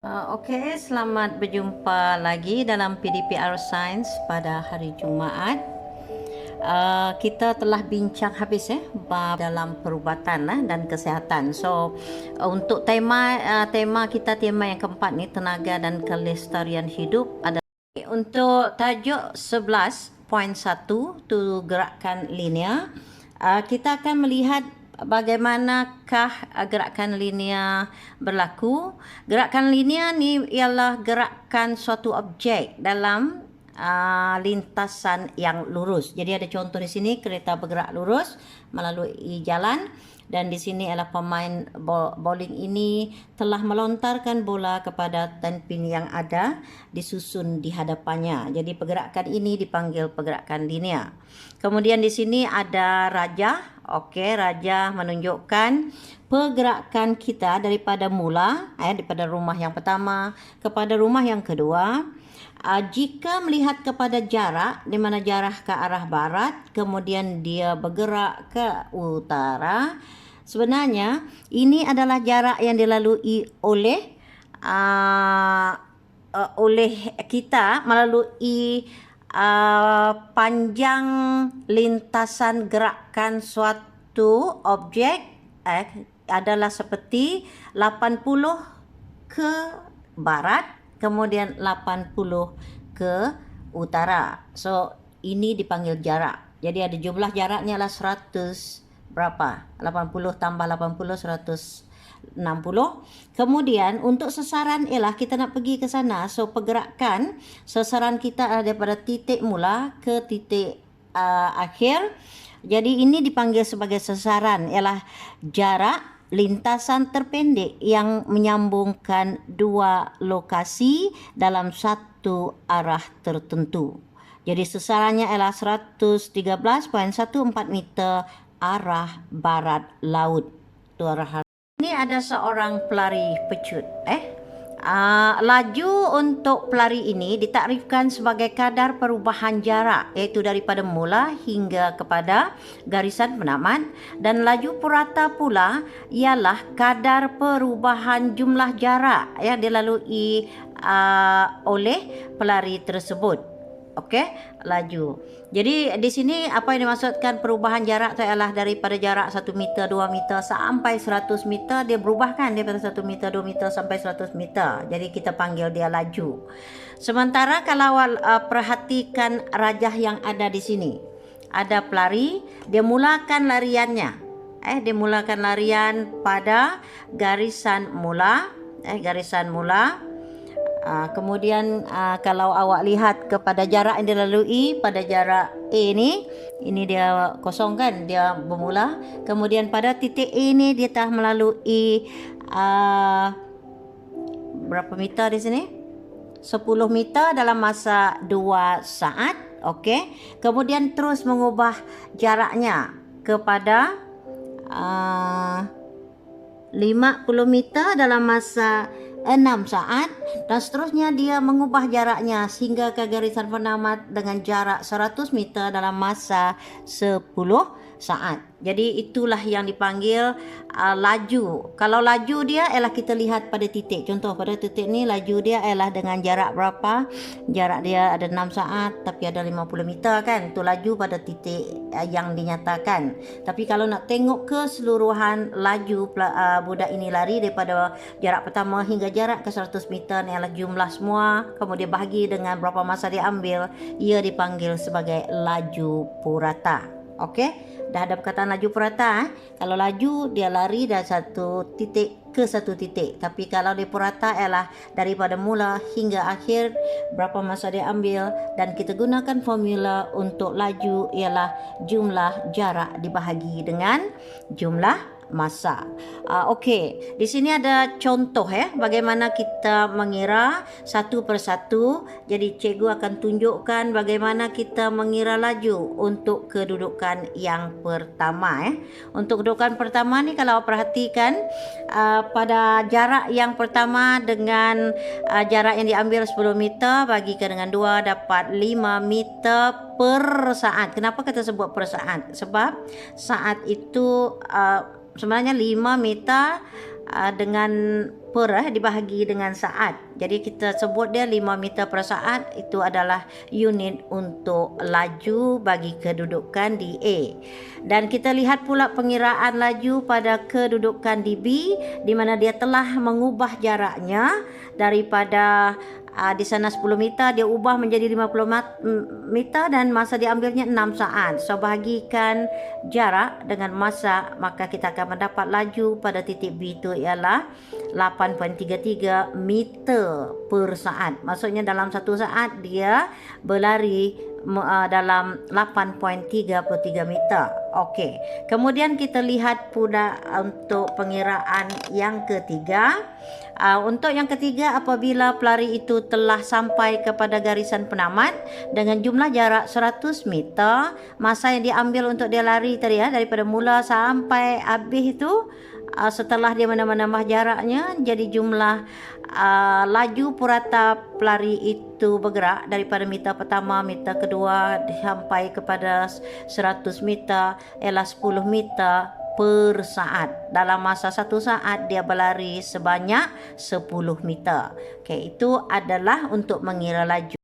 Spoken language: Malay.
Okey, selamat berjumpa lagi dalam PDPR Science pada hari Jumaat. Kita telah bincang habis bab dalam perubatan dan kesihatan. So untuk tema yang keempat ni, tenaga dan kelestarian hidup, adalah untuk tajuk 11.1 tu gerakan linear. Kita akan melihat bagaimanakah gerakan linear berlaku. Gerakan linear ni ialah gerakan suatu objek dalam lintasan yang lurus. Jadi ada contoh di sini, kereta bergerak lurus melalui jalan, dan di sini adalah pemain bowling ini telah melontarkan bola kepada tenpin yang ada disusun di hadapannya. Jadi pergerakan ini dipanggil pergerakan linear. Kemudian di sini ada raja. Okey, raja menunjukkan pergerakan kita daripada daripada rumah yang pertama kepada rumah yang kedua. Jika melihat kepada jarak, di mana jarak ke arah barat, kemudian dia bergerak ke utara, sebenarnya ini adalah jarak yang dilalui oleh kita melalui panjang lintasan gerakan suatu objek adalah seperti 80 ke barat, kemudian 80 ke utara. So ini dipanggil jarak. Jadi ada jumlah jaraknya adalah 100 berapa? 80 tambah 80, 160. Kemudian untuk sasaran ialah kita nak pergi ke sana. So pergerakan sasaran kita adalah daripada titik mula ke titik akhir. Jadi ini dipanggil sebagai sasaran, ialah jarak lintasan terpendek yang menyambungkan dua lokasi dalam satu arah tertentu. Jadi sasarannya ialah 113.14 meter arah barat laut. Itu arah. Ini ada seorang pelari pecut. Laju untuk pelari ini ditakrifkan sebagai kadar perubahan jarak, iaitu daripada mula hingga kepada garisan penamat, dan laju purata pula ialah kadar perubahan jumlah jarak yang dilalui oleh pelari tersebut. Okey, laju. Jadi di sini apa yang dimaksudkan perubahan jarak itu adalah daripada jarak 1 meter, 2 meter sampai 100 meter, dia berubah kan, daripada 1 meter, 2 meter sampai 100 meter. Jadi kita panggil dia laju. Sementara kalau perhatikan rajah yang ada di sini. Ada pelari, dia mulakan lariannya. Dia mulakan larian pada garisan mula, kemudian kalau awak lihat kepada jarak yang dilalui pada jarak A ini dia kosong kan, dia bermula. Kemudian pada titik A ini dia telah melalui berapa meter di sini? 10 meter dalam masa 2 saat. Okey. Kemudian terus mengubah jaraknya kepada 50 meter dalam masa 6 saat, dan seterusnya dia mengubah jaraknya sehingga ke garisan penamat dengan jarak 100 meter dalam masa 10 saat. Jadi itulah yang dipanggil laju. Kalau laju dia ialah kita lihat pada titik. Contoh pada titik ni laju dia ialah dengan jarak berapa? Jarak dia ada 6 saat tapi ada 50 meter kan. Itu laju pada titik yang dinyatakan. Tapi kalau nak tengok keseluruhan laju budak ini lari daripada jarak pertama hingga jarak ke 100 meter ni adalah jumlah semua, kemudian bahagi dengan berapa masa dia ambil, ia dipanggil sebagai laju purata. Okey, dah ada perkataan laju purata. Kalau laju dia lari dari satu titik ke satu titik, tapi kalau dia purata ialah daripada mula hingga akhir berapa masa dia ambil, dan kita gunakan formula untuk laju ialah jumlah jarak dibahagi dengan jumlah masa. Okey, di sini ada contoh bagaimana kita mengira satu persatu. Jadi cikgu akan tunjukkan bagaimana kita mengira laju untuk kedudukan yang pertama. Untuk kedudukan pertama ni kalau perhatikan pada jarak yang pertama dengan jarak yang diambil 10 meter bagikan dengan 2 dapat 5 meter per saat. Kenapa kita sebut per saat? Sebab saat itu sebenarnya 5 meter dengan dibahagi dengan saat. Jadi kita sebut dia 5 meter per saat, itu adalah unit untuk laju bagi kedudukan di A. Dan kita lihat pula pengiraan laju pada kedudukan di B, di mana dia telah mengubah jaraknya daripada di sana 10 meter, dia ubah menjadi 50 meter dan masa diambilnya 6 saat. So bahagikan jarak dengan masa, maka kita akan mendapat laju pada titik B itu ialah 8.33 meter per saat. Maksudnya dalam 1 saat dia berlari dalam 8.33 meter. Okey. Kemudian kita lihat pula untuk pengiraan yang ketiga. Untuk yang ketiga, apabila pelari itu telah sampai kepada garisan penamat dengan jumlah jarak 100 meter, masa yang diambil untuk dia lari tadi daripada mula sampai habis itu, setelah dia menambah jaraknya, jadi jumlah laju purata pelari itu bergerak daripada meter pertama, meter kedua sampai kepada 100 meter ialah 10 meter per saat. Dalam masa 1 saat dia berlari sebanyak 10 meter. Okey, itu adalah untuk mengira laju.